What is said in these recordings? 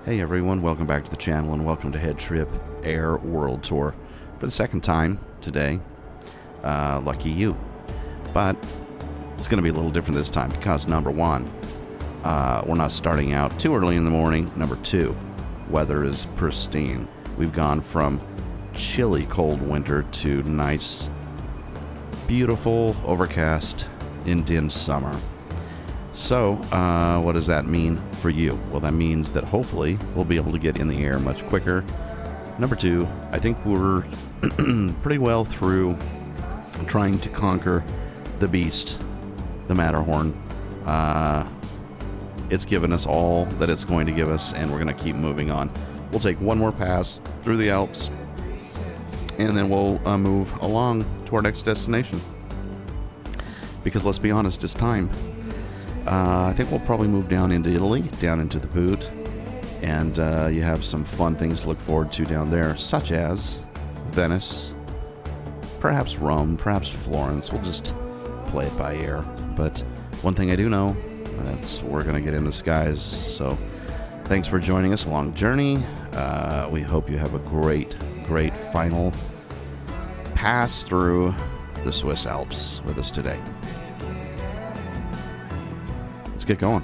Hey everyone, welcome back to the channel and welcome to HeadTrip Air World Tour for the second time today. Lucky you. But it's going to be a little different this time because number one, we're not starting out too early in the morning. Number two, weather is pristine. We've gone from chilly cold winter to nice, beautiful, overcast, Indian summer. So, what does that mean for you? Well, that means that hopefully we'll be able to get in the air much quicker. Number two, I think we're pretty well through trying to conquer the beast, the Matterhorn. It's given us all that it's going to give us, and we're going to keep moving on. We'll take one more pass through the Alps, and then we'll move along to our next destination. Because let's be honest, it's time. I think we'll probably move down into Italy, down into the Boot, and you have some fun things to look forward to down there, such as Venice, perhaps Rome, perhaps Florence. We'll just play it by ear. But one thing I do know, that's we're going to get in the skies. So thanks for joining us along the journey. We hope you have a great final pass through the Swiss Alps with us today. Let's get going.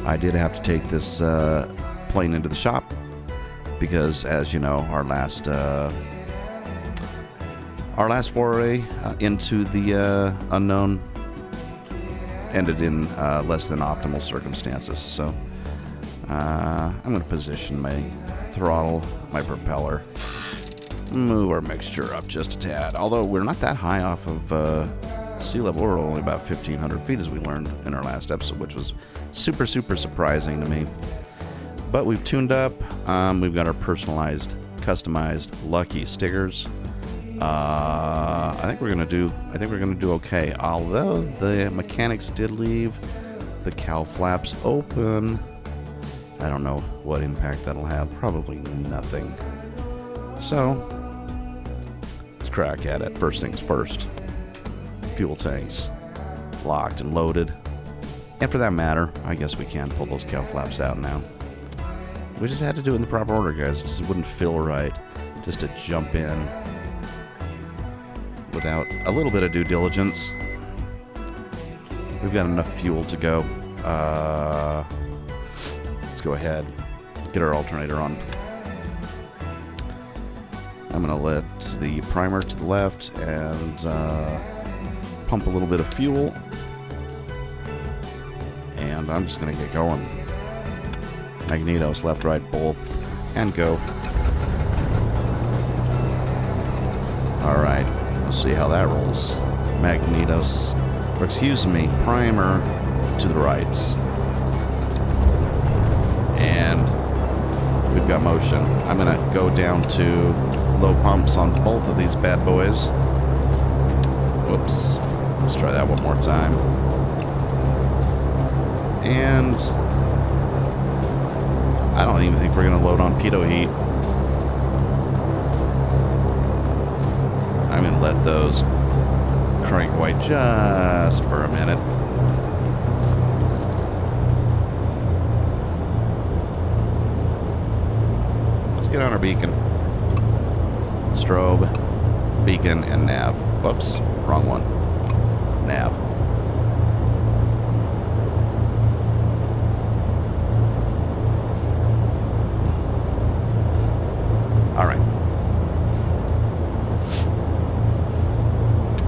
I did have to take this plane into the shop because, as you know, our last foray into the unknown ended in less than optimal circumstances. So I'm going to position my throttle, my propeller, move our mixture up just a tad. Although we're not that high off of sea level. We're only about 1,500 feet, as we learned in our last episode, which was super surprising to me. But we've tuned up. We've got our personalized, customized Lucky stickers. I think we're gonna do okay. Although the mechanics did leave the cowl flaps open. I don't know what impact that'll have. Probably nothing. So let's crack at it. First things first. Fuel tanks locked and loaded, and for that matter, I guess we can pull those cowl flaps out now. We just had to do it in the proper order, guys. It just wouldn't feel right just to jump in without a little bit of due diligence. We've got enough fuel to go. Let's go ahead, get our alternator on. I'm gonna let the primer to the left and pump a little bit of fuel, and I'm just gonna get going. Magnetos, left, right, both, and go. Alright, let's see how that rolls. Magnetos, or excuse me, primer to the right. And we've got motion. I'm gonna go down to low pumps on both of these bad boys. Whoops. Let's try that one more time. And I don't even think we're going to load on pitot heat. I'm going to let those crank away just for a minute. Let's get on our beacon. Strobe, beacon, and nav. Whoops, wrong one. Nav. All right.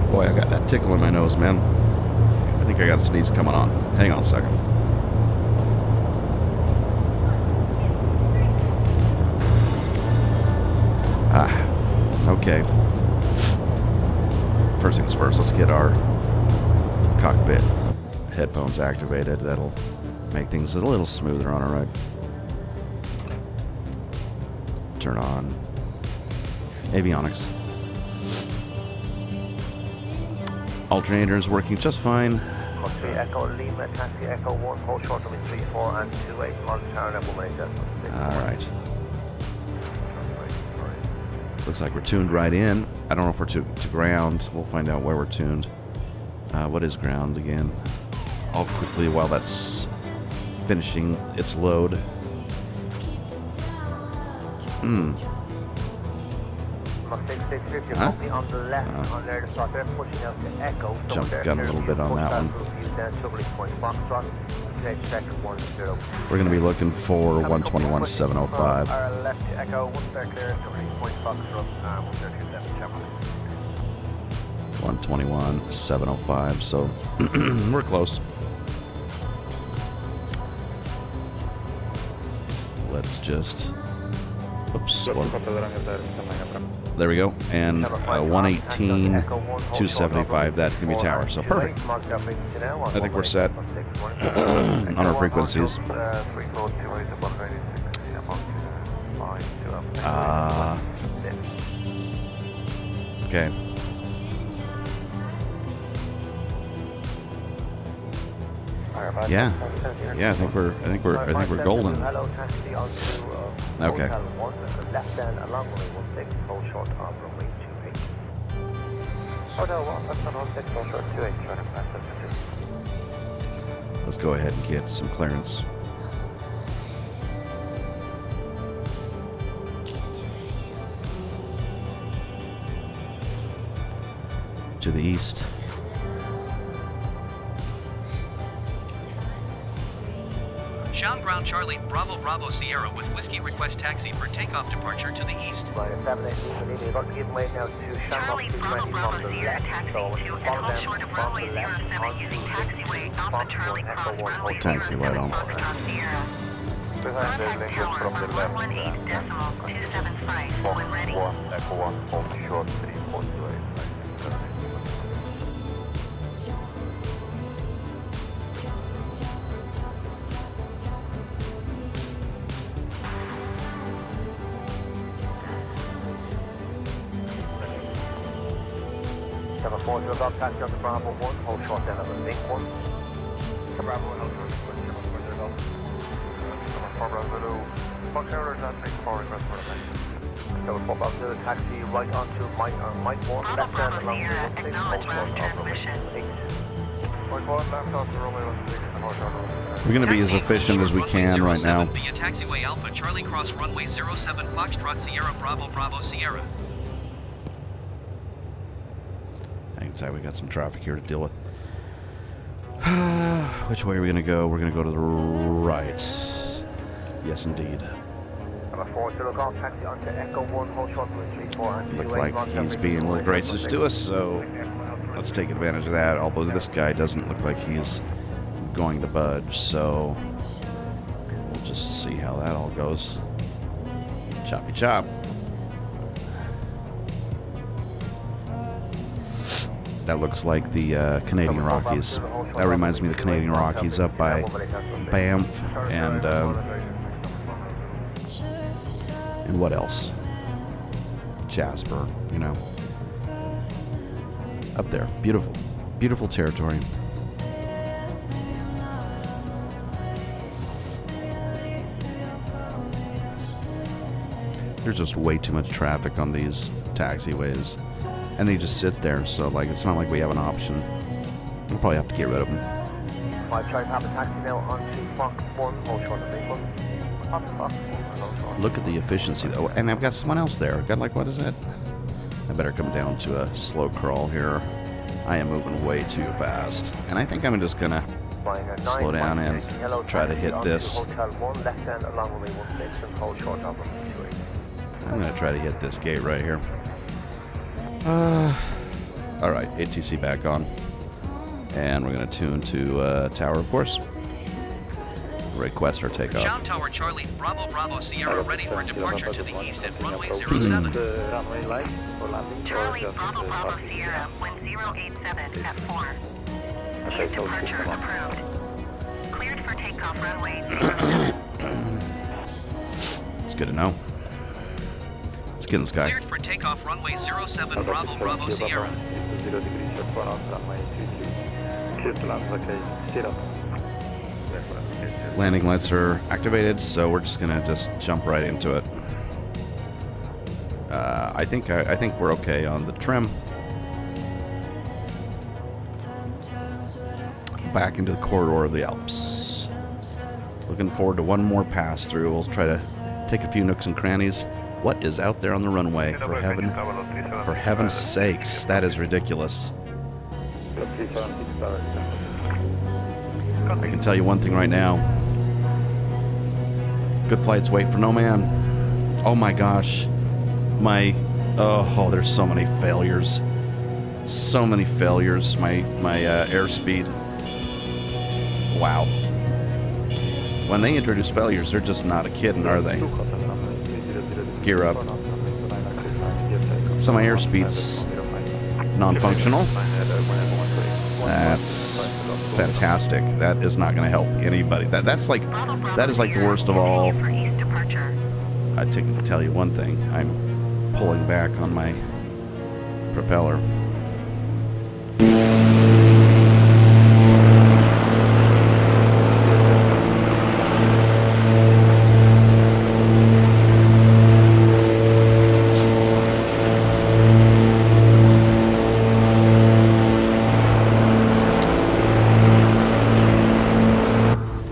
Boy, I got that tickle in my nose, man. I think I got a sneeze coming on. Hang on a second. Okay. First things first, let's get our cockpit headphones activated. That'll make things a little smoother on our ride. Turn on avionics. Alternator's working just fine. Must be Echo Lima, taxi Echo 1, hold short of 34 and 28 miles per hour, level 1 Alright. Looks like we're tuned right in. I don't know if we're to ground. We'll find out where we're tuned. What is ground again? I'll quickly, while that's finishing its load. Huh? On the left, on there, so they're pushing out the Echo. Jumped gun a little bit on that one. We're going to be looking for 121.705. Left Echo, one there clear, 121.705, so we're close. Let's just... Oops. There we go. And 118.275, that's going to be a tower. So perfect. I think we're set on our frequencies. Okay. Yeah. Yeah, I think we're golden. Okay. Let's go ahead and get some clearance. To the east. Sound ground Charlie, Bravo Bravo Sierra with whiskey request taxi for takeoff departure to the east. Charlie, Bravo Bravo Sierra taxi to and hold short of runway 07 using taxiway Alpha Charlie Cross runway Taxi light on. Contact tower on 118.275 when ready. Number 4 to about taxi on the Bravo 1, hold short down on the big 1. Bravo 1, hold short down on the Number 4 Bravo 2, Fox Tower is at 4 request for the Number 4 Bravo 2, taxi right onto Mike 1, left down along the 16, hold short transmission. We're going to be as efficient as we can right now. Via taxiway Alpha Charlie Cross runway 07 Foxtrot Sierra Bravo Bravo Sierra. Hang tight, we got some traffic here to deal with. Which way are we going to go? We're going to go to the right. Yes, indeed. Number 4 to look off, taxi onto Echo 1, hold short for 34 and Looks like he's being a little gracious to us, so let's take advantage of that. Although this guy doesn't look like he's going to budge, so we'll just see how that all goes. Choppy chop. That looks like the Canadian Rockies. That reminds me of the Canadian Rockies up by Banff and what else? Jasper, you know. Up there. Beautiful. Beautiful territory. There's just way too much traffic on these taxiways. And they just sit there, so like it's not like we have an option. We'll probably have to get rid of them. I've tried to have a taxi now onto Fox 1, hold short of big 1. Look at the efficiency though. And I've got someone else there. I've got like, what is it? I better come down to a slow crawl here. I am moving way too fast. And I think I'm just gonna slow down and try to hit this. I'm gonna try to hit this gate right here. Alright, ATC back on. And we're going to tune to tower, of course. Request our takeoff. Sound Tower Charlie, Bravo Bravo Sierra ready for departure to the east at runway 07. Charlie, Bravo Bravo Sierra, 1087 at 4. East departure approved. Cleared for takeoff runway 07. It's good to know. Let's get in the sky. Cleared for takeoff runway 07 Bravo Bravo Sierra. Landing lights are activated, so we're just gonna jump right into it. I think we're okay on the trim. Back into the corridor of the Alps. Looking forward to one more pass through. We'll try to take a few nooks and crannies. What is out there on the runway? For heaven's sakes, that is ridiculous. I can tell you one thing right now. Good flights wait for no man. Oh my gosh. There's so many failures. So many failures. My airspeed. Wow. When they introduce failures, they're just not a kidding, are they? Gear up. So my airspeed's non-functional. That's fantastic. That is not going to help anybody. That is like the worst of all. I tell you one thing. I'm pulling back on my propeller.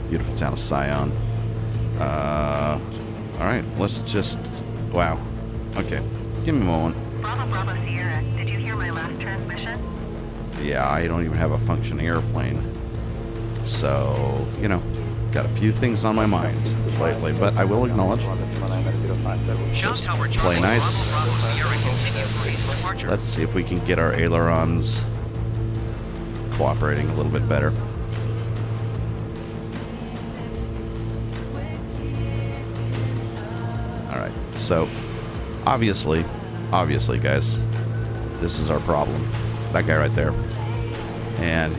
Beautiful town of Sion. Alright, let's just... Wow. Okay, give me a moment. Bravo Sierra, did you hear my last transmission? Yeah, I don't even have a functioning airplane. So, got a few things on my mind lately, but I will acknowledge. Just play nice. Let's see if we can get our ailerons cooperating a little bit better. Alright, so obviously, guys, this is our problem. That guy right there. And,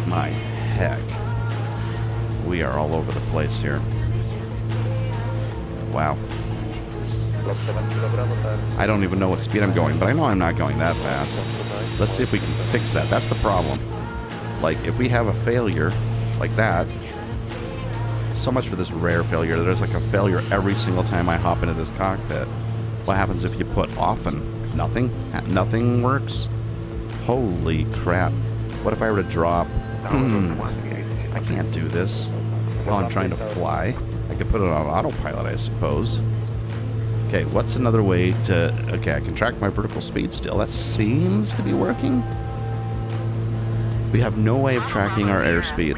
my heck. We are all over the place here. Wow. I don't even know what speed I'm going, but I know I'm not going that fast. Let's see if we can fix that. That's the problem. Like, if we have a failure like that, so much for this rare failure. There's like a failure every single time I hop into this cockpit. What happens if you put often? Nothing? Nothing works? Holy crap. What if I were to drop? I can't do this while I'm trying to fly. I could put it on autopilot, I suppose. Okay, what's another way to... Okay, I can track my vertical speed still. That seems to be working. We have no way of tracking our airspeed.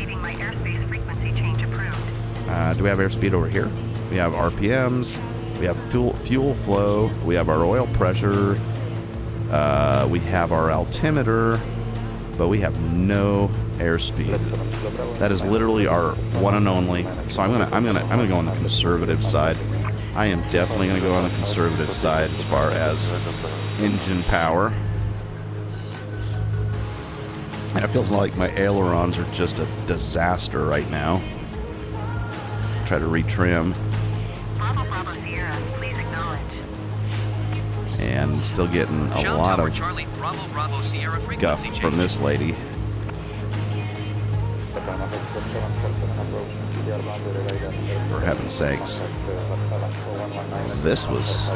Do we have airspeed over here? We have RPMs. We have fuel flow. We have our oil pressure. We have our altimeter. But we have no airspeed. That is literally our one and only. So I'm gonna go on the conservative side. I am definitely gonna go on the conservative side as far as engine power. And it feels like my ailerons are just a disaster right now. Try to retrim. And still getting a lot of guff from this lady. For heaven's sakes. This was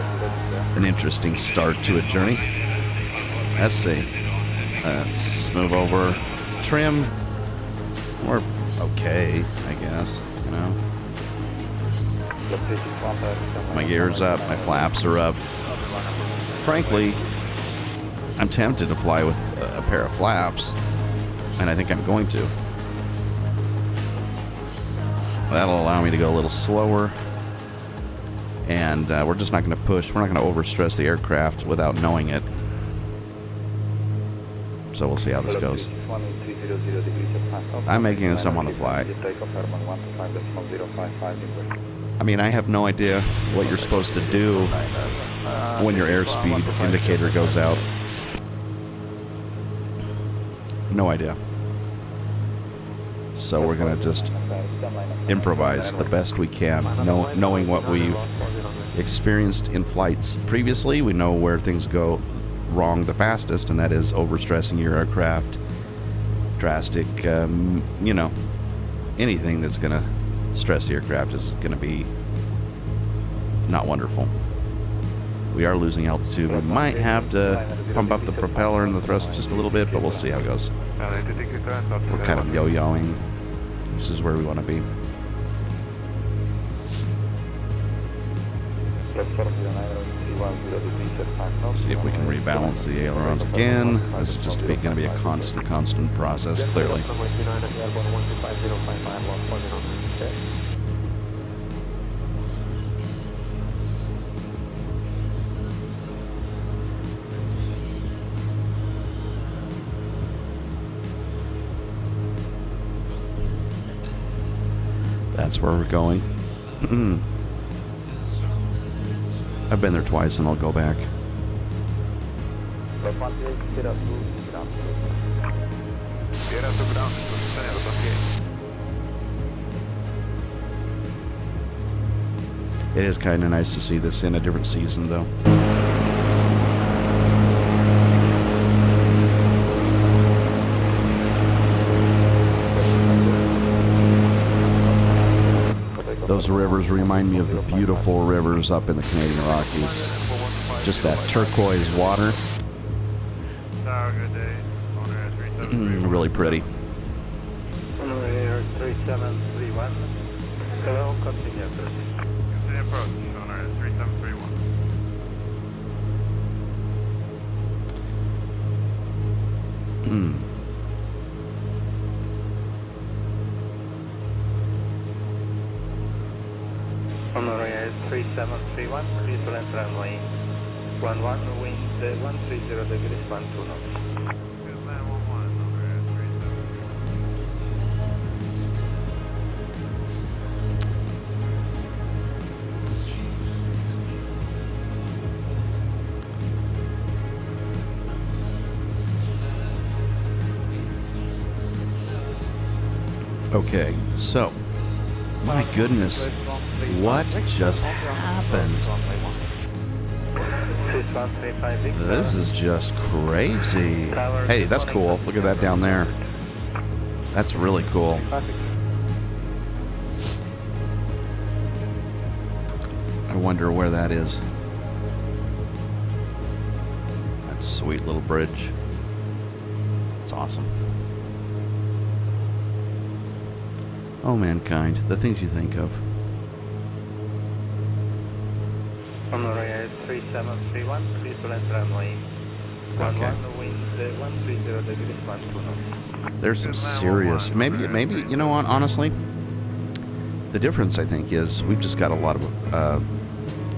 an interesting start to a journey. Let's see. Let's move over. Trim. We're okay, I guess, My gear's up, my flaps are up. Frankly, I'm tempted to fly with a pair of flaps, and I think I'm going to. That'll allow me to go a little slower, and we're just not going to push. We're not going to overstress the aircraft without knowing it. So we'll see how this goes. I'm making this up on the fly. I mean, I have no idea what you're supposed to do when your airspeed indicator goes out. No idea. So we're going to just improvise the best we can, knowing what we've experienced in flights previously. We know where things go wrong the fastest, and that is overstressing your aircraft. Drastic, anything that's going to stress the aircraft is going to be not wonderful. We are losing altitude. We might have to pump up the propeller and the thrust just a little bit, but we'll see how it goes. We're kind of yo-yoing. This is where we want to be. See if we can rebalance the ailerons again. This is just going to be a constant process, clearly. That's where we're going. I've been there twice and I'll go back. It is kind of nice to see this in a different season, though. Those rivers remind me of the beautiful rivers up in the Canadian Rockies. Just that turquoise water. Really pretty. Air 3731. Hello, continue. Continue approach, owner 3731. Air 3731, please land runway 11, wind 130 degrees, 12 knots. Okay, so, my goodness, what just happened? This is just crazy. Hey, that's cool. Look at that down there. That's really cool. I wonder where that is. That sweet little bridge. It's awesome. Oh, mankind, the things you think of. Air 3731, please land runway 11, wind 130 degrees, 12 knots. There's some serious, maybe, you know what, honestly, the difference, I think, is we've just got a lot of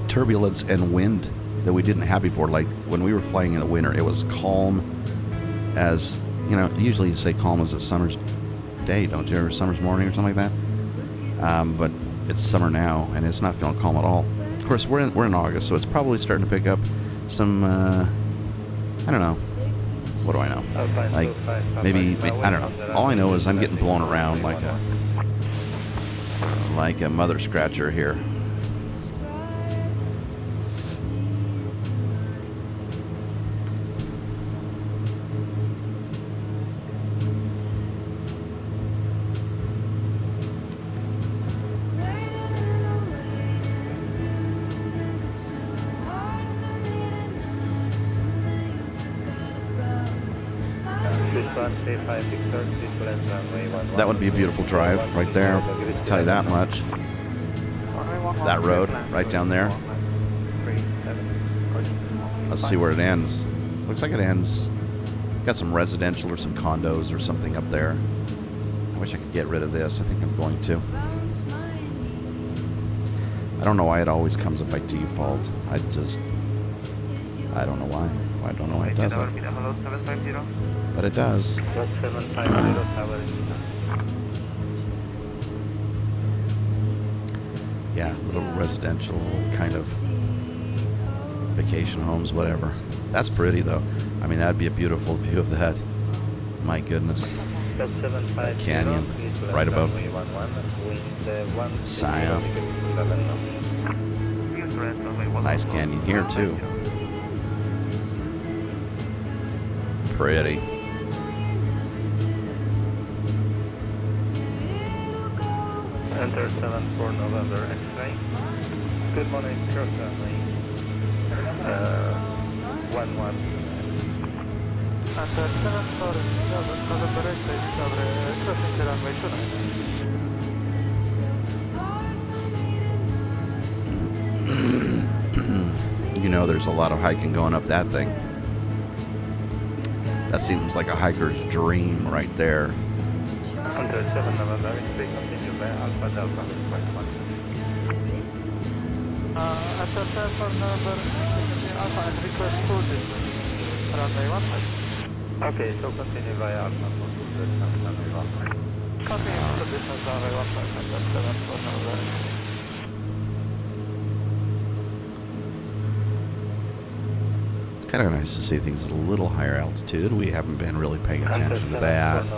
turbulence and wind that we didn't have before. Like, when we were flying in the winter, it was calm as, you know, usually you say calm as a summer's day, don't you, or summer's morning or something like that, but it's summer now and it's not feeling calm at all. Of course, we're in August, so it's probably starting to pick up some I don't know, what do I know, like maybe, I don't know, all I know is I'm getting blown around like a mother scratcher here. That would be a beautiful drive right there, I'll tell you that much. That road right down there. Let's see where it ends. Looks like it ends. Got some residential or some condos or something up there. I wish I could get rid of this. I think I'm going to. I don't know why it always comes up by default. I don't know why. I don't know why it does it. But it does. Yeah, little residential kind of vacation homes, whatever. That's pretty, though. I mean, that'd be a beautiful view of that. My goodness. That canyon right above Siam. Nice canyon here, too. Pretty. Enter 74 November X-ray. Good morning, Kirk runway 11. Enter 74 November X-ray, crossing the runway 29. know there's a lot of hiking going up that thing. That seems like a hiker's dream right there. Hunter 7 November, we continue by Alpha Delta request 1. Hunter 7 November, Alpha and request 2 distance, runway 15. Okay, so continue via Alpha for 2 distance, runway 15. Continue to distance, runway 15, Hunter 7 November. Kind of nice to see things at a little higher altitude. We haven't been really paying attention to that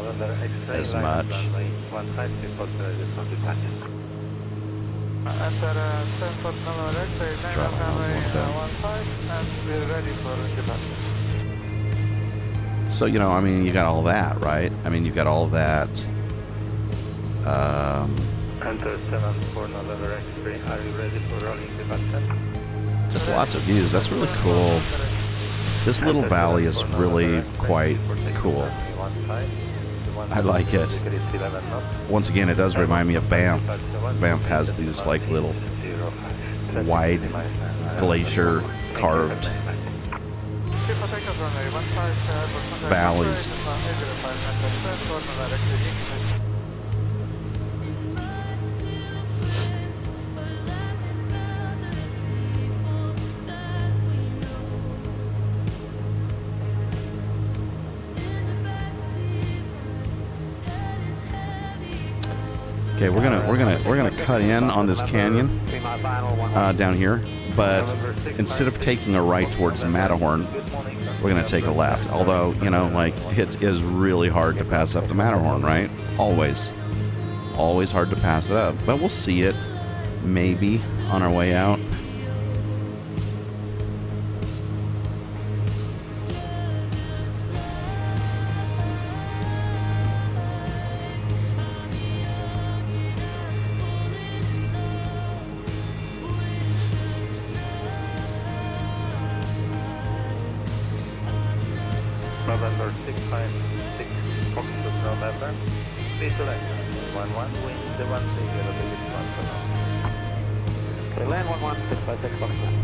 as much. Drop the nose a little bit. So, you know, I mean, you got all that, right? I mean, you got all that. Hunter 7 for November X-ray, are you ready for rolling the button? Just lots of views. That's really cool. This little valley is really quite cool. I like it. Once again, it does remind me of Banff. Banff has these like little wide glacier carved valleys. Okay, we're gonna cut in on this canyon down here, but instead of taking a right towards Matterhorn, we're gonna take a left. Although, you know, like, it is really hard to pass up the Matterhorn, right? Always hard to pass it up. But we'll see it maybe on our way out. November 656, Foxtrot November, please select 11, wind the 130, biggest 1 for now. Okay, land 11, 656, Foxtrot.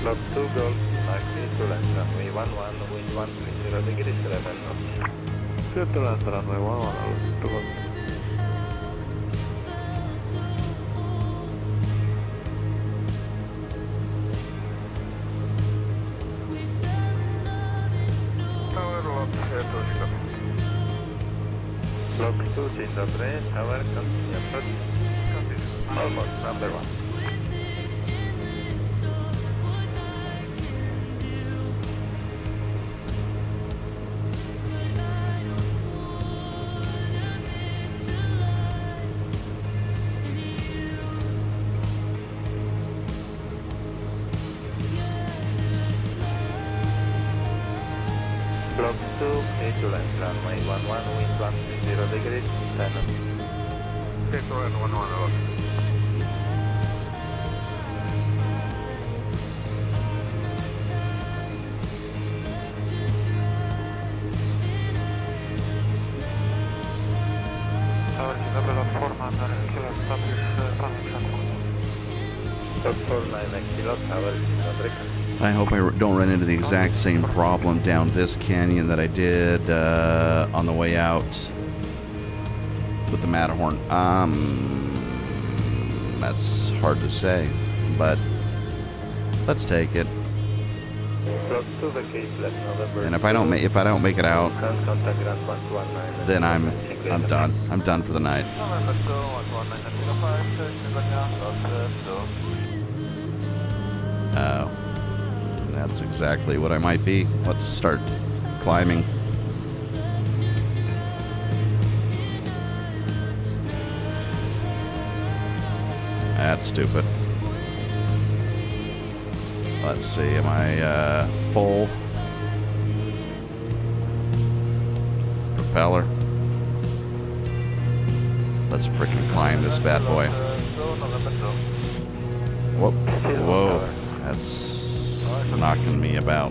Block 2 Golf, likely to land runway 11, wind 130 degrees 11 knots. Clear to land runway 11, to go. Tower lock, clear to stop. Block 2, dzień dobry, tower, continue approach. Almost, number 1. Block 2, clear to land, runway 11, wind 130 degrees, 10 knots. Clear to land, 11 knots. Tower, dzień dobry, platforma, na kilo, status, running platform. Platform 9 kilo, tower, dzień dobry. I hope I don't run into the exact same problem down this canyon that I did on the way out with the Matterhorn. That's hard to say, but let's take it. And if I don't make it out, then I'm done. I'm done for the night. Oh. That's exactly what I might be. Let's start climbing. That's stupid. Let's see, am I full? feller. Let's freaking climb this bad boy. Whoa, whoa, that's knocking me about.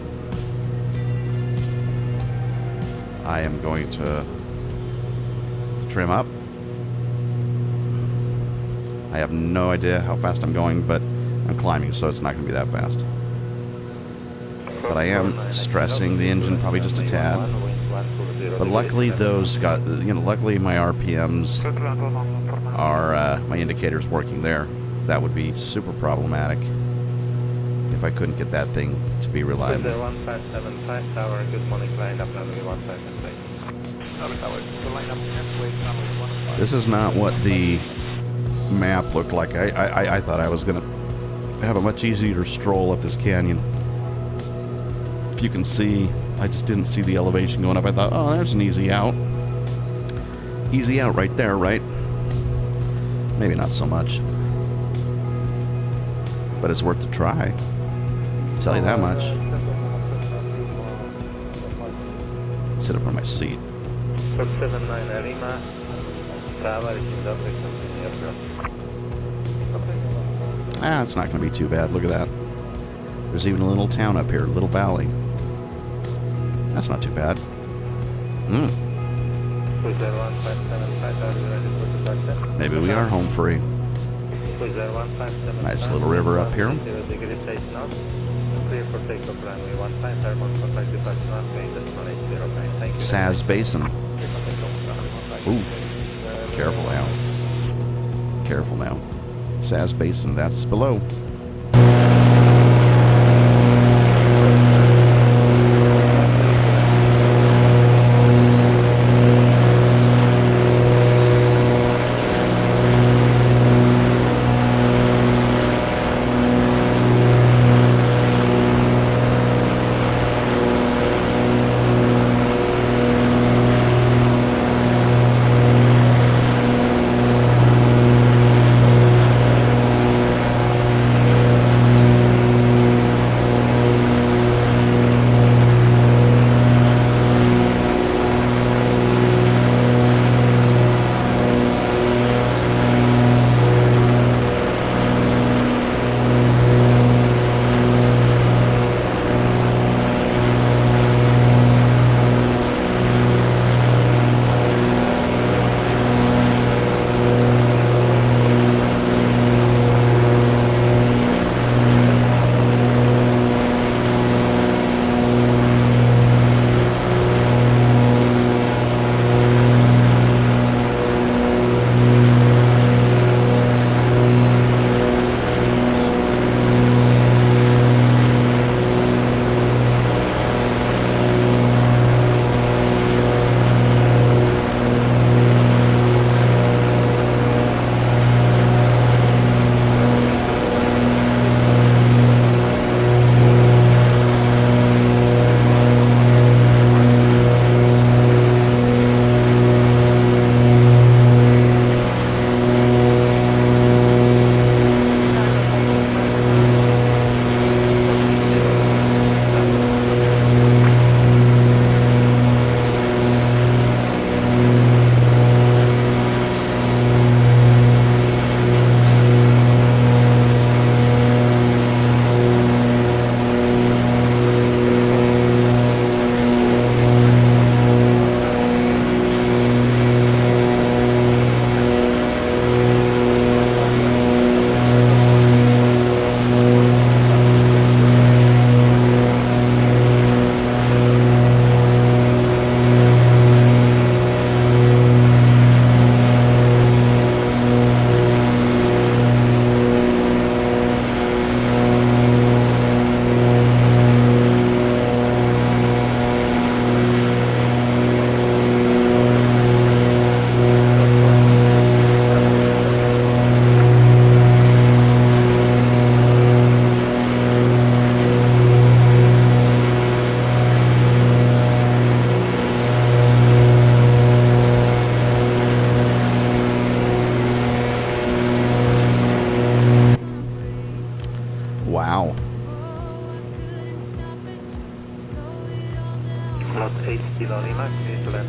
I am going to trim up. I have no idea how fast I'm going, but I'm climbing, so it's not going to be that fast. But I am stressing the engine probably just a tad. But luckily those got, luckily my RPMs are, my indicator's working there. That would be super problematic if I couldn't get that thing to be reliable. 1575 tower, good morning, line up runway 15. This is not what the map looked like. I thought I was going to have a much easier stroll up this canyon. If you can see, I just didn't see the elevation going up. I thought, oh, there's an easy out. Easy out right there, right? Maybe not so much. But it's worth a try. I'll tell you that much. Sit up on my seat. 79 Lima, tower is in the It's not going to be too bad. Look at that. There's even a little town up here, a little valley. That's not too bad. Maybe we are home free. Nice little river up here. Saz Basin. Ooh. Careful now. Careful now. Saz Basin, that's below.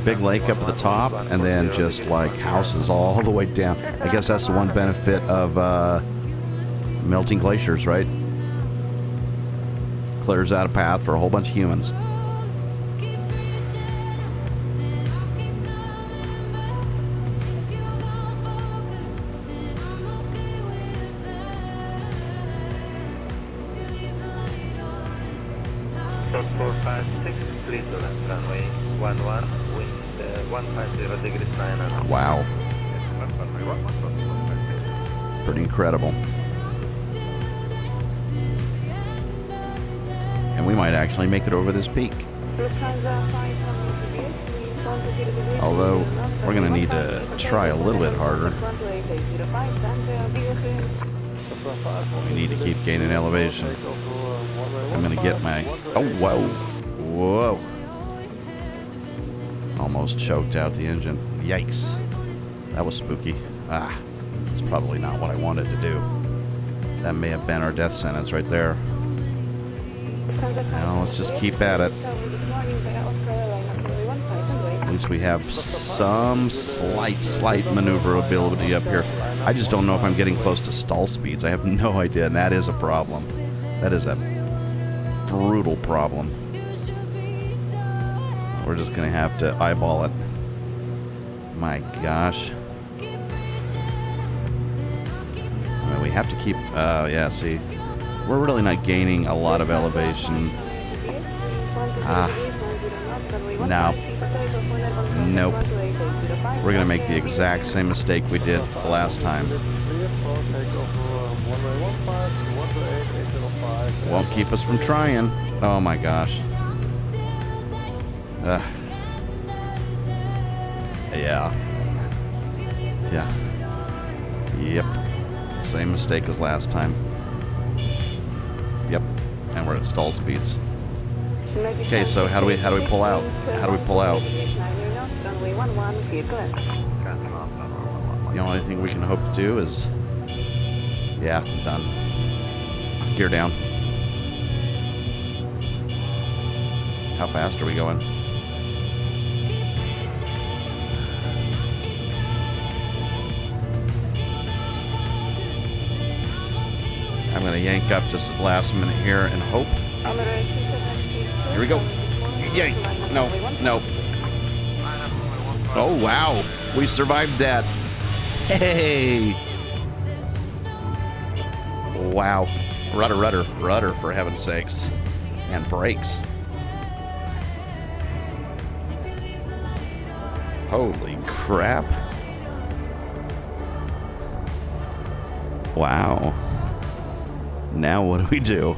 big lake up at the top, and then just like houses all the way down. I guess that's the one benefit of melting glaciers, right? Clears out a path for a whole bunch of humans. Short 456, please to left runway 11, wind 150 degrees 9 and Wow. Pretty incredible. And we might actually make it over this peak. Although, we're going to need to try a little bit harder. We need to keep gaining elevation. I'm going to get my... Oh, whoa. Whoa. Almost choked out the engine. Yikes. That was spooky. It's probably not what I wanted to do. That may have been our death sentence right there. Now, let's just keep at it. At least we have some slight maneuverability up here. I just don't know if I'm getting close to stall speeds. I have no idea, and that is a problem. That is a brutal problem. We're just going to have to eyeball it. My gosh. I mean, we have to keep... yeah, see. We're really not gaining a lot of elevation. No. Nope. We're going to make the exact same mistake we did the last time. Won't keep us from trying. Oh my gosh. Yeah. Yeah. Yep. Same mistake as last time. Yep. And we're at stall speeds. Okay, so how do we pull out? How do we pull out? The only thing we can hope to do is... Yeah, done. Gear down. How fast are we going? I'm going to yank up just at the last minute here and hope. Here we go. Yank. No, no. Oh, wow. We survived that. Hey. Wow. Rudder, for heaven's sakes. And brakes. Holy crap. Wow. Now what do we do?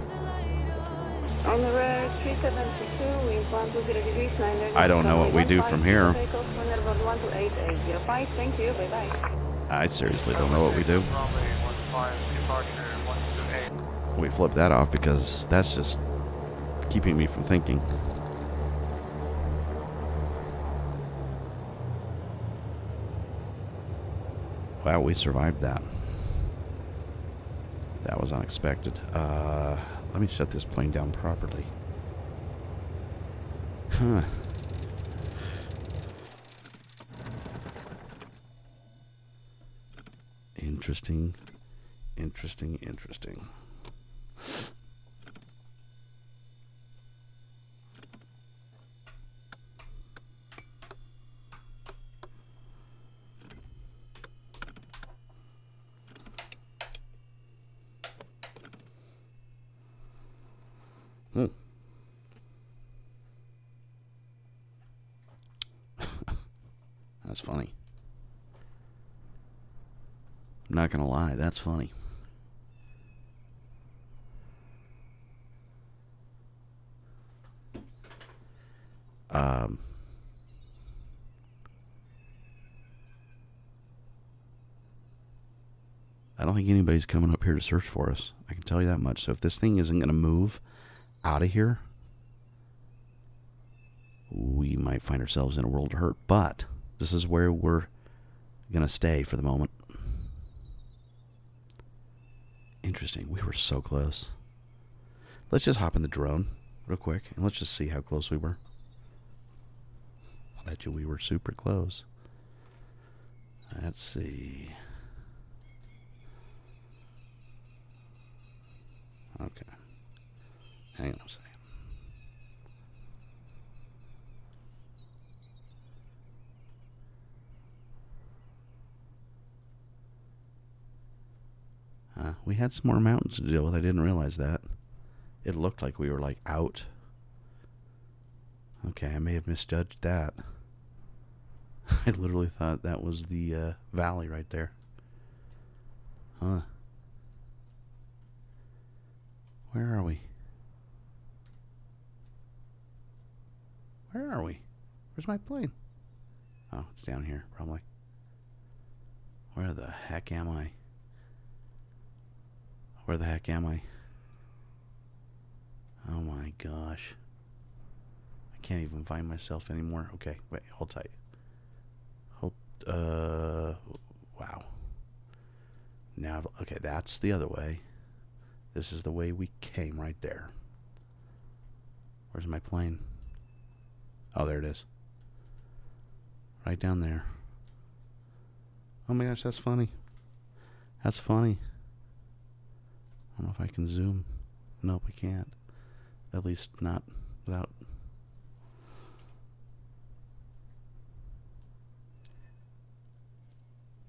On the road, 372, wind 120 degrees, 9 I don't know what we do from here. Thank you, bye-bye. I seriously don't know what we do. We flip that off because that's just keeping me from thinking. Wow, we survived that. That was unexpected. Let me shut this plane down properly. Huh. Interesting. That's funny. I'm not gonna lie, that's funny. I don't think anybody's coming up here to search for us. I can tell you that much. So if this thing isn't gonna move out of here, we might find ourselves in a world of hurt. But this is where we're going to stay for the moment. Interesting. We were so close. Let's just hop in the drone real quick, and let's just see how close we were. I bet you we were super close. Let's see. Okay. Hang on a second. We had some more mountains to deal with. I didn't realize that. It looked like we were like out. Okay, I may have misjudged that. I literally thought that was the valley right there. Huh. Where are we? Where are we? Where's my plane? Oh, it's down here, probably. Where the heck am I? Where the heck am I? Oh my gosh. I can't even find myself anymore. Okay, wait, hold tight. Wow. Now, okay, that's the other way. This is the way we came right there. Where's my plane? Oh, there it is. Right down there. Oh my gosh, that's funny. That's funny. I don't know if I can zoom. Nope, I can't. At least not without...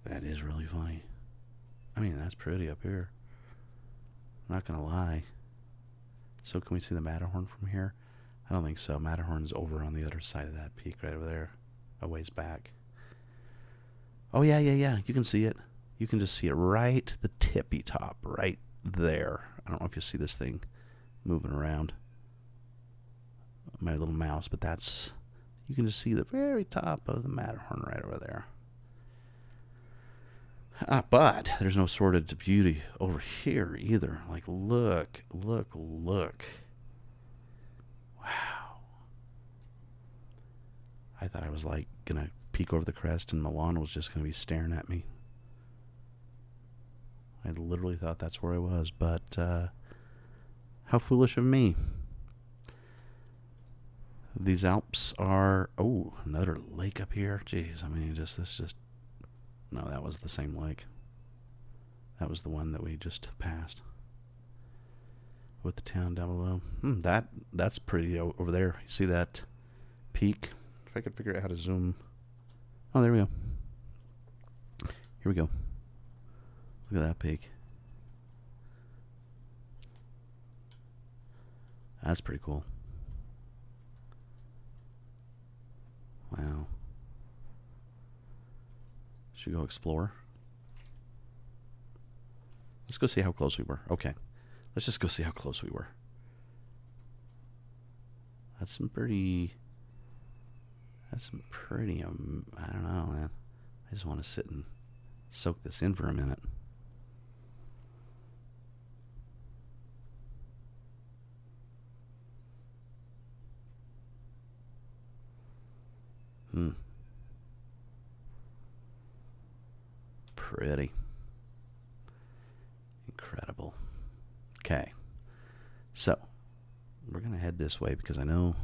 That is really funny. I mean, that's pretty up here. I'm not gonna lie. So can we see the Matterhorn from here? I don't think so. Matterhorn's over on the other side of that peak right over there. A ways back. Oh, yeah. You can see it. You can just see it right, the tippy top, right there. I don't know if you see this thing moving around. My little mouse, but that's... You can just see the very top of the Matterhorn right over there. But there's no sordid to beauty over here either. Like, look. Wow. I thought I was, like, going to peek over the crest and Milan was just going to be staring at me. I literally thought that's where I was, but how foolish of me. These Alps are... Oh, another lake up here. Jeez, I mean, no, that was the same lake. That was the one that we just passed. With the town down below. That's pretty over there. You see that peak? If I could figure out how to zoom. Oh, there we go. Here we go. Look at that peak. That's pretty cool. Wow. Should we go explore? Let's go see how close we were. Okay. Let's just go see how close we were. That's some pretty... I don't know, man. I just want to sit and soak this in for a minute. Pretty. Incredible. Okay. So, we're going to head this way because I know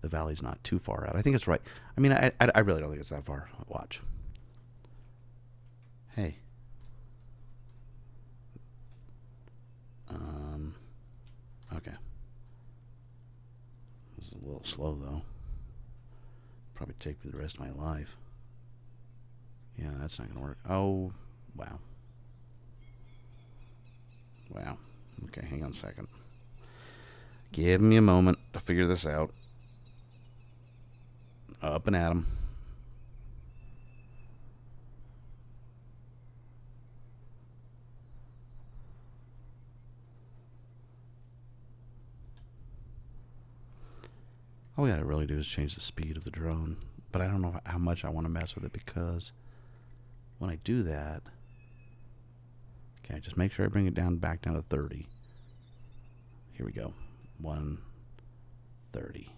the valley's not too far out. I think it's right. I mean, I really don't think it's that far. Watch. Hey. Okay. This is a little slow, though. Probably take me the rest of my life. Yeah, that's not going to work. Oh, wow. Wow. Okay, hang on a second. Give me a moment to figure this out. Up and at 'em. All we gotta really do is change the speed of the drone. But I don't know how much I want to mess with it because when I do that... Okay, just make sure I bring it back down to 30. Here we go. 130.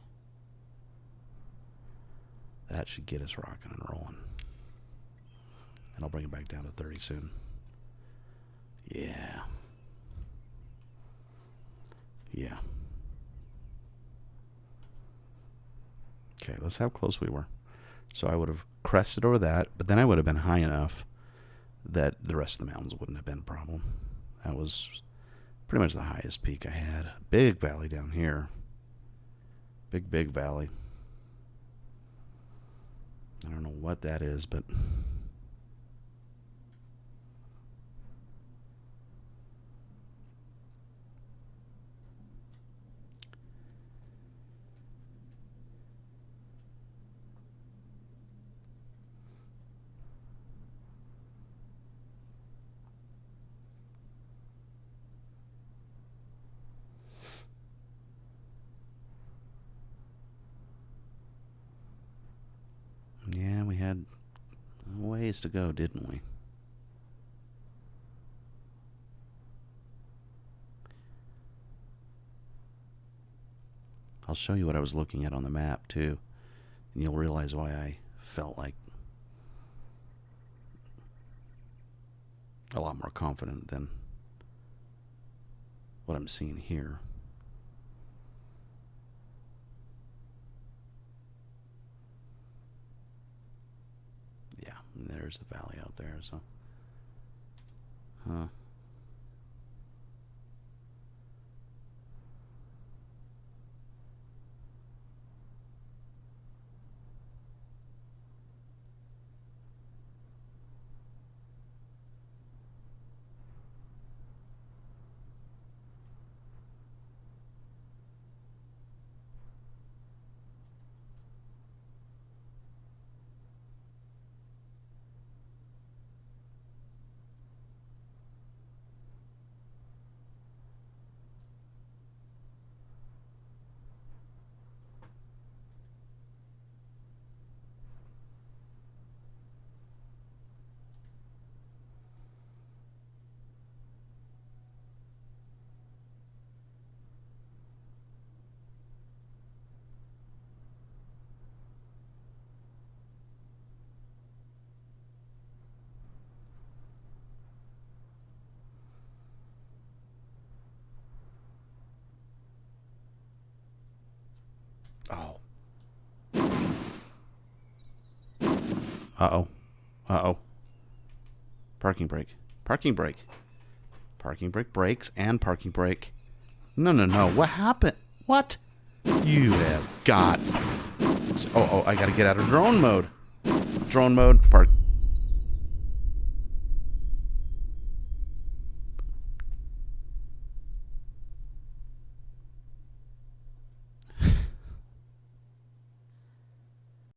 That should get us rocking and rolling. And I'll bring it back down to 30 soon. Yeah. Yeah. Okay, let's see how close we were. So I would have crested over that, but then I would have been high enough that the rest of the mountains wouldn't have been a problem. That was pretty much the highest peak I had. Big valley down here. Big valley. I don't know what that is, but yeah, we had a ways to go, didn't we? I'll show you what I was looking at on the map, too, and you'll realize why I felt like a lot more confident than what I'm seeing here. Yeah, and there's the valley out there, so. Huh. Oh. Uh-oh. Uh-oh. Parking brake. Parking brake. Parking brake brakes and parking brake. No. What happened? What? You have got... Oh, I gotta get out of drone mode. Drone mode. Park.